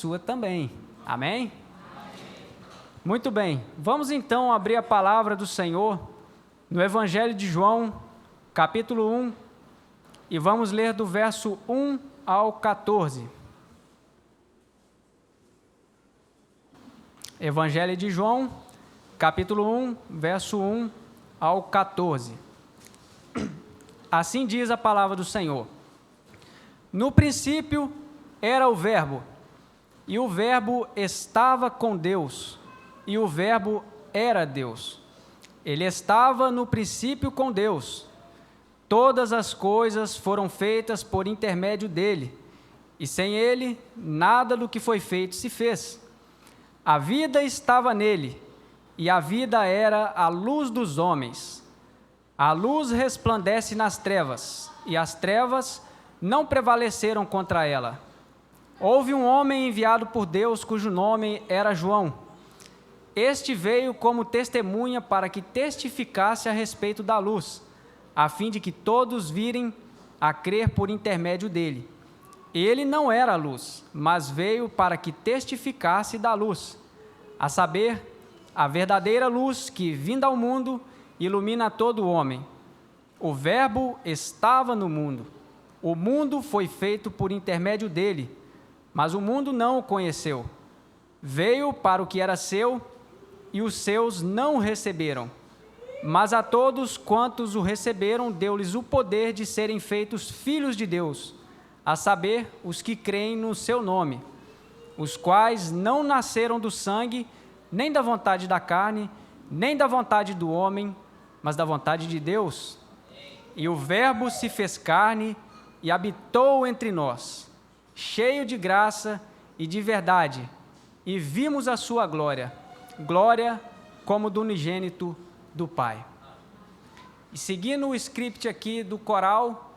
sua também. Amém? Muito bem, vamos então abrir a palavra do Senhor no Evangelho de João, capítulo 1, e vamos ler do verso 1 ao 14. Evangelho de João, capítulo 1, verso 1 ao 14. Assim diz a palavra do Senhor: No princípio era o Verbo, e o Verbo estava com Deus, e o Verbo era Deus. Ele estava no princípio com Deus. Todas as coisas foram feitas por intermédio dele, e sem ele, nada do que foi feito se fez. A vida estava nele, e a vida era a luz dos homens. A luz resplandece nas trevas, e as trevas não prevaleceram contra ela. Houve um homem enviado por Deus, cujo nome era João. Este veio como testemunha para que testificasse a respeito da luz, a fim de que todos virem a crer por intermédio dele. Ele não era a luz, mas veio para que testificasse da luz, a saber, a verdadeira luz que, vinda ao mundo, ilumina todo homem. O Verbo estava no mundo. O mundo foi feito por intermédio dele, mas o mundo não o conheceu. Veio para o que era seu, e os seus não o receberam. Mas a todos quantos o receberam, deu-lhes o poder de serem feitos filhos de Deus, a saber, os que creem no seu nome, os quais não nasceram do sangue, nem da vontade da carne, nem da vontade do homem, mas da vontade de Deus. E o Verbo se fez carne e habitou entre nós, cheio de graça e de verdade, e vimos a sua glória, glória como do unigênito do Pai. E seguindo o script aqui do coral,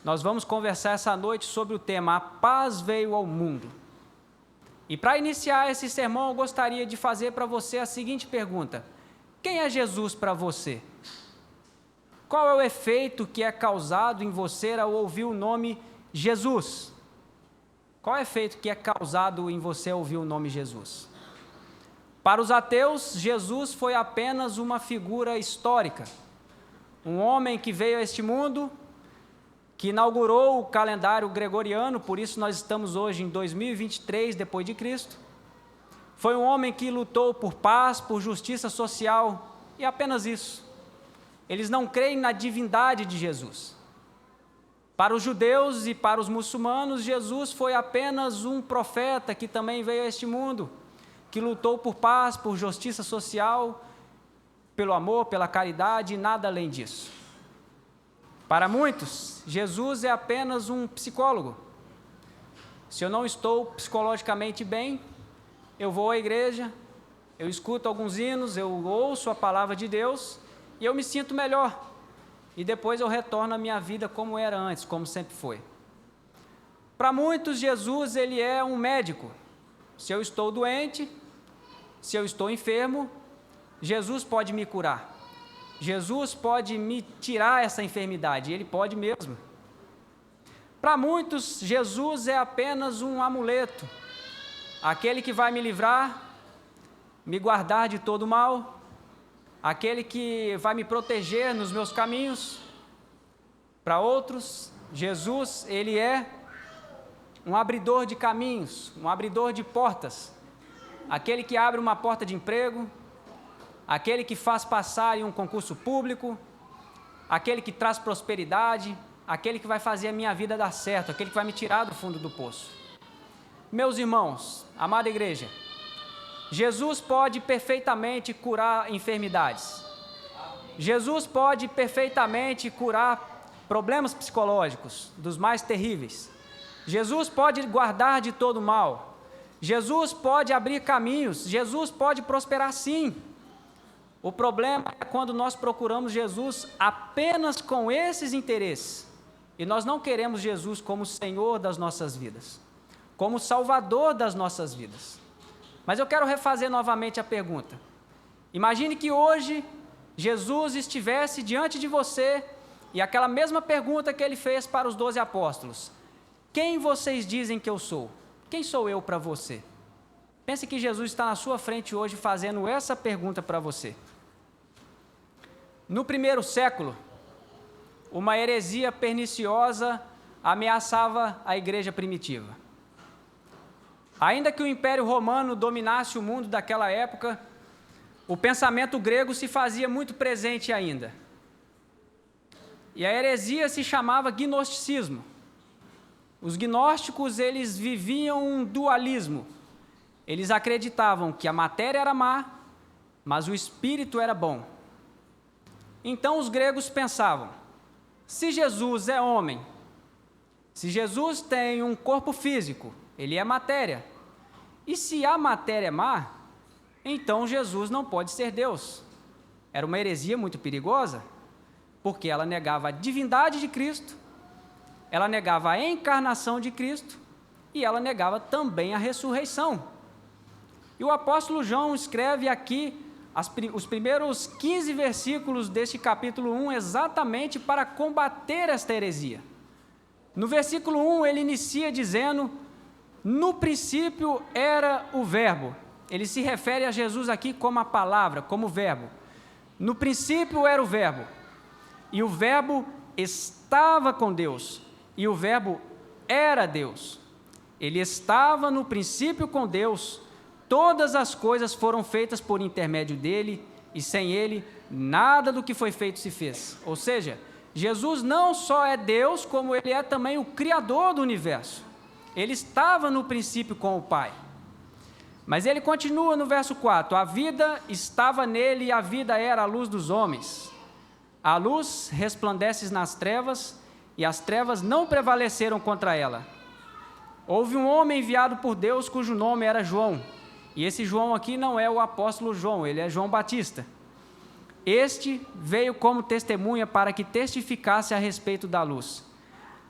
nós vamos conversar essa noite sobre o tema A Paz Veio ao Mundo. E para iniciar esse sermão, eu gostaria de fazer para você a seguinte pergunta: quem é Jesus para você? Qual é o efeito que é causado em você ao ouvir o nome Jesus? Qual é o efeito que é causado em você ao ouvir o nome Jesus? Para os ateus, Jesus foi apenas uma figura histórica, um homem que veio a este mundo, que inaugurou o calendário gregoriano, por isso nós estamos hoje em 2023 depois de Cristo. Foi um homem que lutou por paz, por justiça social, e apenas isso. Eles não creem na divindade de Jesus. Para os judeus e para os muçulmanos, Jesus foi apenas um profeta que também veio a este mundo, que lutou por paz, por justiça social, pelo amor, pela caridade e nada além disso. Para muitos, Jesus é apenas um psicólogo. Se eu não estou psicologicamente bem, eu vou à igreja, eu escuto alguns hinos, eu ouço a palavra de Deus e eu me sinto melhor. E depois eu retorno à minha vida como era antes, como sempre foi. Para muitos, Jesus ele é um médico. Se eu estou doente, se eu estou enfermo, Jesus pode me curar. Jesus pode me tirar essa enfermidade, ele pode mesmo. Para muitos, Jesus é apenas um amuleto, aquele que vai me livrar, me guardar de todo mal, aquele que vai me proteger nos meus caminhos. Para outros, Jesus, ele é um abridor de caminhos, um abridor de portas, aquele que abre uma porta de emprego, aquele que faz passar em um concurso público, aquele que traz prosperidade, aquele que vai fazer a minha vida dar certo, aquele que vai me tirar do fundo do poço. Meus irmãos, amada igreja, Jesus pode perfeitamente curar enfermidades. Jesus pode perfeitamente curar problemas psicológicos, dos mais terríveis. Jesus pode guardar de todo mal. Jesus pode abrir caminhos. Jesus pode prosperar sim. O problema é quando nós procuramos Jesus apenas com esses interesses e nós não queremos Jesus como Senhor das nossas vidas, como Salvador das nossas vidas. Mas eu quero refazer novamente a pergunta. Imagine que hoje Jesus estivesse diante de você e aquela mesma pergunta que ele fez para os 12 apóstolos: quem vocês dizem que eu sou? quem sou eu para você? Pense que Jesus está na sua frente hoje fazendo essa pergunta para você. No primeiro século, uma heresia perniciosa ameaçava a igreja primitiva. Ainda que o Império Romano dominasse o mundo daquela época, o pensamento grego se fazia muito presente ainda. E a heresia se chamava gnosticismo. Os gnósticos, eles viviam um dualismo. Eles acreditavam que a matéria era má, mas o espírito era bom. Então os gregos pensavam, se Jesus é homem, se Jesus tem um corpo físico, ele é matéria, e se a matéria é má, então Jesus não pode ser Deus. Era uma heresia muito perigosa, porque ela negava a divindade de Cristo, ela negava a encarnação de Cristo, e ela negava também a ressurreição. E o apóstolo João escreve aqui os primeiros 15 versículos deste capítulo 1 exatamente para combater esta heresia. No versículo 1 ele inicia dizendo, no princípio era o verbo. Ele se refere a Jesus aqui como a palavra, como verbo. No princípio era o verbo, e o verbo estava com Deus, e o verbo era Deus. Ele estava no princípio com Deus. Todas as coisas foram feitas por intermédio dele, e sem ele, nada do que foi feito se fez. Ou seja, Jesus não só é Deus, como ele é também o Criador do universo. Ele estava no princípio com o Pai. Mas ele continua no verso 4, a vida estava nele e a vida era a luz dos homens. A luz resplandece nas trevas, e as trevas não prevaleceram contra ela. Houve um homem enviado por Deus, cujo nome era João. E esse João aqui não é o apóstolo João, ele é João Batista. Este veio como testemunha para que testificasse a respeito da luz,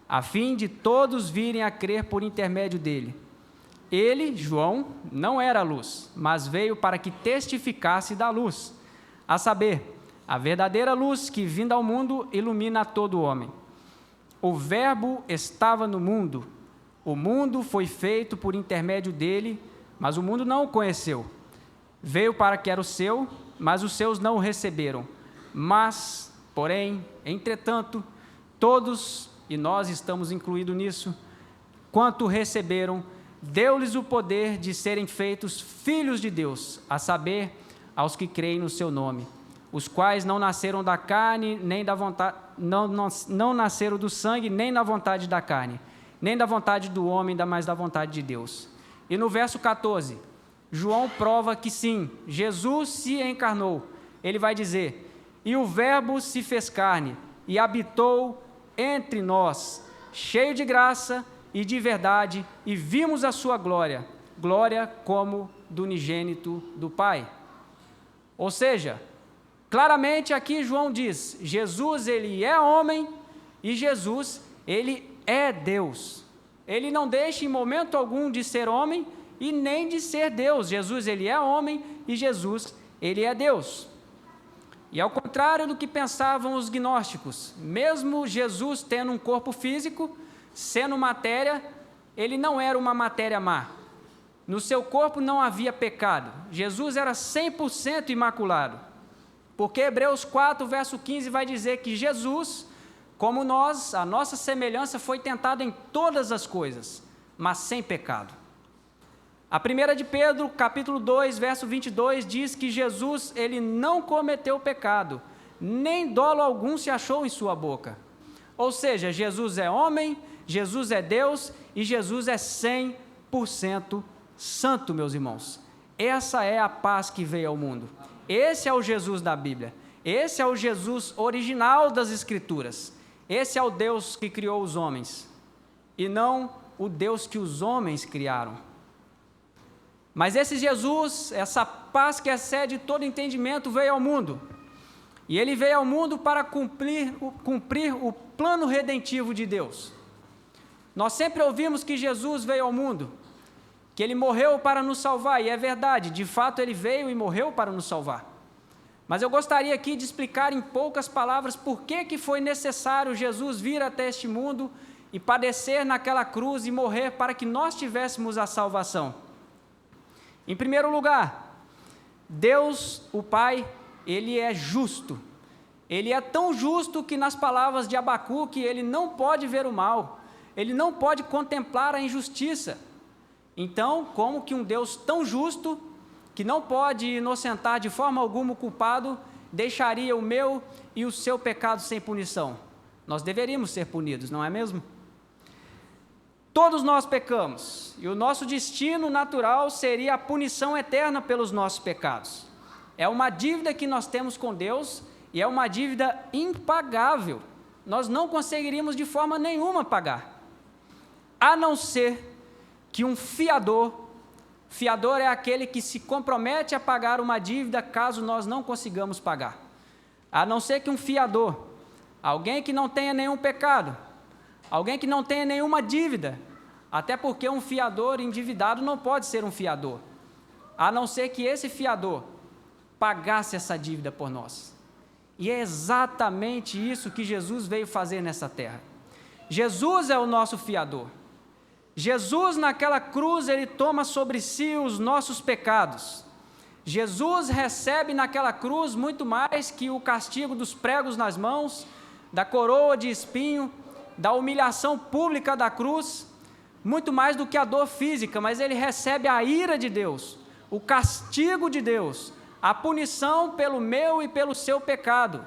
a fim de todos virem a crer por intermédio dele. Ele, João, não era a luz, mas veio para que testificasse da luz, a saber, a verdadeira luz que, vinda ao mundo, ilumina a todo homem. O Verbo estava no mundo, o mundo foi feito por intermédio dele, mas o mundo não o conheceu. Veio para que era o seu, mas os seus não o receberam. Mas, porém, entretanto, todos, e nós estamos incluídos nisso, quanto receberam, deu-lhes o poder de serem feitos filhos de Deus, a saber, aos que creem no seu nome, os quais não nasceram da carne, nem da vontade, não nasceram do sangue, nem da vontade da carne, nem da vontade do homem, mas da vontade de Deus. E no verso 14, João prova que sim, Jesus se encarnou. Ele vai dizer, e o Verbo se fez carne e habitou entre nós, cheio de graça e de verdade, e vimos a sua glória, glória como do unigênito do Pai. Ou seja, claramente aqui João diz, Jesus ele é homem e Jesus ele é Deus. Ele não deixa em momento algum de ser homem e nem de ser Deus. Jesus ele é homem e Jesus ele é Deus. E ao contrário do que pensavam os gnósticos, mesmo Jesus tendo um corpo físico, sendo matéria, ele não era uma matéria má. No seu corpo não havia pecado. Jesus era 100% imaculado. Porque Hebreus 4, verso 15 vai dizer que Jesus, como nós, a nossa semelhança foi tentada em todas as coisas, mas sem pecado. A 1 de Pedro, capítulo 2, verso 22, diz que Jesus, ele não cometeu pecado, nem dolo algum se achou em sua boca. Ou seja, Jesus é homem, Jesus é Deus e Jesus é 100% santo, meus irmãos. Essa é a paz que veio ao mundo. Esse é o Jesus da Bíblia. Esse é o Jesus original das Escrituras. Esse é o Deus que criou os homens, e não o Deus que os homens criaram. Mas esse Jesus, essa paz que excede todo entendimento, veio ao mundo. E ele veio ao mundo para cumprir o plano redentivo de Deus. Nós sempre ouvimos que Jesus veio ao mundo, que ele morreu para nos salvar, e é verdade, de fato ele veio e morreu para nos salvar. Mas eu gostaria aqui de explicar em poucas palavras por que foi necessário Jesus vir até este mundo e padecer naquela cruz e morrer para que nós tivéssemos a salvação? Em primeiro lugar, Deus, o Pai, Ele é justo. Ele é tão justo que, nas palavras de Abacuque, Ele não pode ver o mal, Ele não pode contemplar a injustiça. Então, como que um Deus tão justo, que não pode inocentar de forma alguma o culpado, deixaria o meu e o seu pecado sem punição? Nós deveríamos ser punidos, não é mesmo? Todos nós pecamos, e o nosso destino natural seria a punição eterna pelos nossos pecados. É uma dívida que nós temos com Deus, e é uma dívida impagável. Nós não conseguiríamos de forma nenhuma pagar, a não ser que um fiador é aquele que se compromete a pagar uma dívida caso nós não consigamos pagar. A não ser que um fiador, alguém que não tenha nenhum pecado, alguém que não tenha nenhuma dívida, até porque um fiador endividado não pode ser um fiador, a não ser que esse fiador pagasse essa dívida por nós. E é exatamente isso que Jesus veio fazer nessa terra. Jesus é o nosso fiador. Jesus, naquela cruz, Ele toma sobre si os nossos pecados. Jesus recebe naquela cruz muito mais que o castigo dos pregos nas mãos, da coroa de espinho, da humilhação pública da cruz, muito mais do que a dor física, mas Ele recebe a ira de Deus, o castigo de Deus, a punição pelo meu e pelo seu pecado.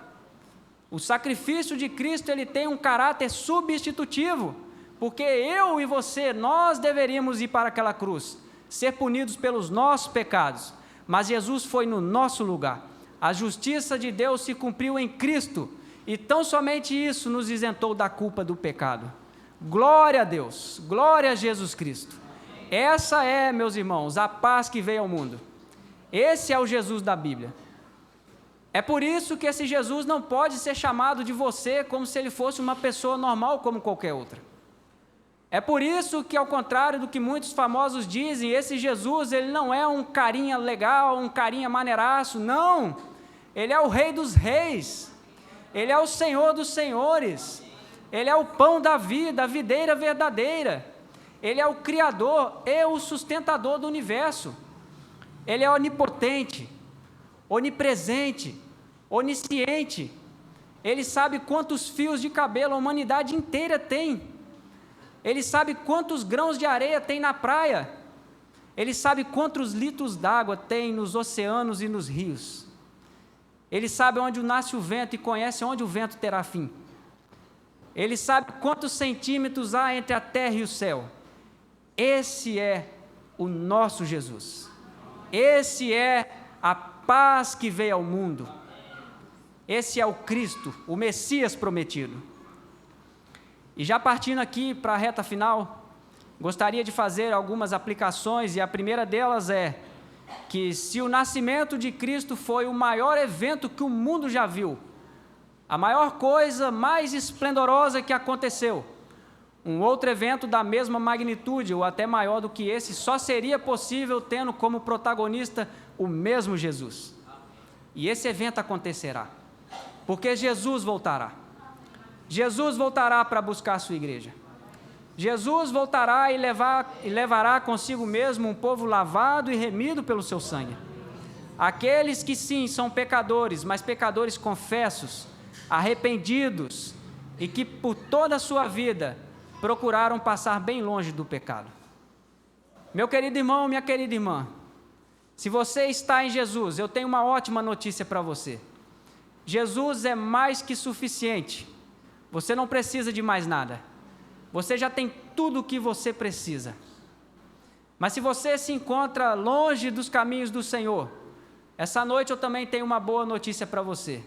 O sacrifício de Cristo, ele tem um caráter substitutivo, porque eu e você, nós deveríamos ir para aquela cruz, ser punidos pelos nossos pecados, mas Jesus foi no nosso lugar. A justiça de Deus se cumpriu em Cristo, e tão somente isso nos isentou da culpa do pecado. Glória a Deus, glória a Jesus Cristo. Essa é, meus irmãos, a paz que veio ao mundo. Esse é o Jesus da Bíblia. É por isso que esse Jesus não pode ser chamado de você como se ele fosse uma pessoa normal como qualquer outra. É por isso que, ao contrário do que muitos famosos dizem, esse Jesus, ele não é um carinha legal, um carinha maneiraço, não. Ele é o Rei dos Reis, Ele é o Senhor dos Senhores, Ele é o pão da vida, a videira verdadeira, Ele é o Criador e o sustentador do universo. Ele é onipotente, onipresente, onisciente. Ele sabe quantos fios de cabelo a humanidade inteira tem. Ele sabe quantos grãos de areia tem na praia. Ele sabe quantos litros d'água tem nos oceanos e nos rios. Ele sabe onde nasce o vento e conhece onde o vento terá fim. Ele sabe quantos centímetros há entre a terra e o céu. Esse é o nosso Jesus. Esse é a paz que veio ao mundo. Esse é o Cristo, o Messias prometido. E já partindo aqui para a reta final, gostaria de fazer algumas aplicações, e a primeira delas é que se o nascimento de Cristo foi o maior evento que o mundo já viu, a maior coisa mais esplendorosa que aconteceu, um outro evento da mesma magnitude ou até maior do que esse só seria possível tendo como protagonista o mesmo Jesus. E esse evento acontecerá, porque Jesus voltará. Jesus voltará para buscar a sua igreja. Jesus voltará e levará consigo mesmo um povo lavado e remido pelo seu sangue. Aqueles que sim são pecadores, mas pecadores confessos, arrependidos e que por toda a sua vida procuraram passar bem longe do pecado. Meu querido irmão, minha querida irmã, se você está em Jesus, eu tenho uma ótima notícia para você. Jesus é mais que suficiente. Você não precisa de mais nada. Você já tem tudo o que você precisa. Mas se você se encontra longe dos caminhos do Senhor, essa noite eu também tenho uma boa notícia para você.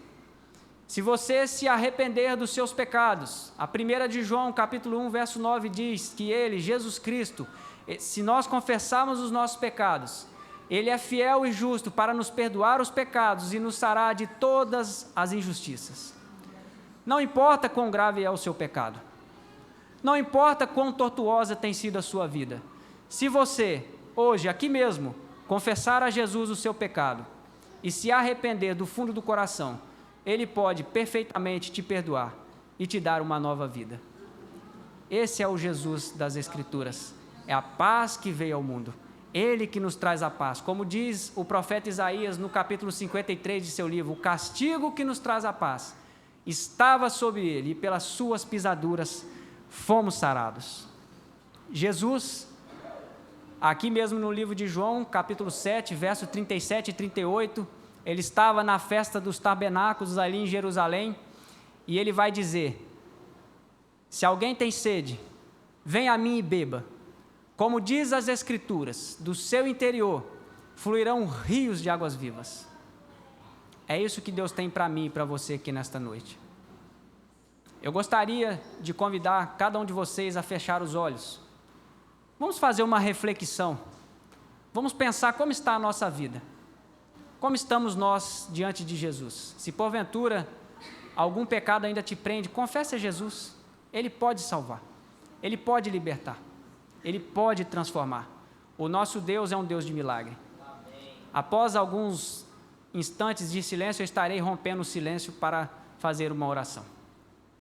Se você se arrepender dos seus pecados, a 1 de João, capítulo 1, verso 9, diz que Ele, Jesus Cristo, se nós confessarmos os nossos pecados, Ele é fiel e justo para nos perdoar os pecados e nos sarar de todas as injustiças. Não importa quão grave é o seu pecado, não importa quão tortuosa tem sido a sua vida, se você, hoje, aqui mesmo, confessar a Jesus o seu pecado e se arrepender do fundo do coração, Ele pode perfeitamente te perdoar e te dar uma nova vida. Esse é o Jesus das Escrituras. É a paz que veio ao mundo. Ele que nos traz a paz. Como diz o profeta Isaías no capítulo 53 de seu livro, o castigo que nos traz a paz estava sobre ele, e pelas suas pisaduras fomos sarados. Jesus, aqui mesmo no livro de João, capítulo 7, verso 37 e 38, ele estava na festa dos tabernáculos ali em Jerusalém, e ele vai dizer: se alguém tem sede, venha a mim e beba. Como diz as Escrituras, do seu interior fluirão rios de águas vivas. É isso que Deus tem para mim e para você aqui nesta noite. Eu gostaria de convidar cada um de vocês a fechar os olhos. Vamos fazer uma reflexão. Vamos pensar como está a nossa vida. Como estamos nós diante de Jesus? Se porventura algum pecado ainda te prende, confesse a Jesus. Ele pode salvar. Ele pode libertar. Ele pode transformar. O nosso Deus é um Deus de milagre. Amém. Após alguns instantes de silêncio, eu estarei rompendo o silêncio para fazer uma oração.